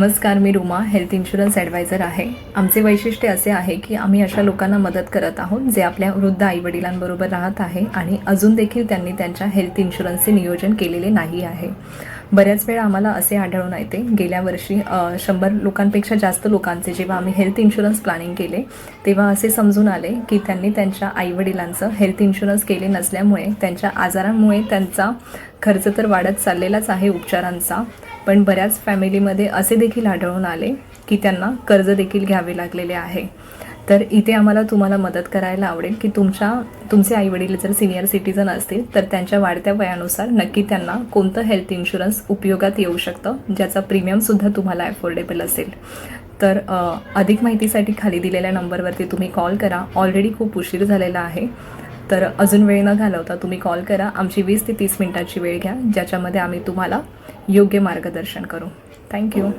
नमस्कार, मी रुमा health insurance adviser आहे. आमचे वैशिष्ट्य असे आहे की आम्ही अशा लोकांना मदत करत आहोत जे आपल्या वृद्ध आईवडिलांबरोबर राहत आहे आणि अजून देखील त्यांनी त्यांच्या हेल्थ इन्शुरन्सचे नियोजन केलेले नाही आहे. बऱ्याच वेळा आम्हाला असे आढळून येते, गेल्या वर्षी 100 लोकांपेक्षा जास्त लोकांचे जेव्हा आम्ही हेल्थ इन्शुरन्स प्लॅनिंग केले तेव्हा असे समजून आले की त्यांनी त्यांच्या आईवडिलांचं हेल्थ इन्शुरन्स केले नसल्यामुळे त्यांच्या आजारांमुळे त्यांचा खर्च तर वाढत चाललेलाच आहे उपचारांचा, पण बऱ्याच फॅमिलीमध्ये असे देखील आढळून आले की त्यांना कर्ज देखील घ्यावे लागलेले आहे. तर इथे आम्हाला तुम्हाला मदत करायला आवडेल की तुमचे आईवडील जर सिनियर सिटीजन असतील तर त्यांच्या वाढत्या वयानुसार नक्की त्यांना कोणतं हेल्थ इन्शुरन्स उपयोगात येऊ शकतं, ज्याचा प्रीमियमसुद्धा तुम्हाला अफोर्डेबल असेल. तर अधिक माहितीसाठी खाली दिलेल्या नंबरवरती तुम्ही कॉल करा. ऑलरेडी खूप उशीर झालेला आहे, तर अजून वेळ न घालवता तुम्ही कॉल करा. आमची 20 ते 30 मिनिटाची वेळ घ्या, ज्याच्यामध्ये आम्ही तुम्हाला योग्य मार्गदर्शन करू. थँक्यू.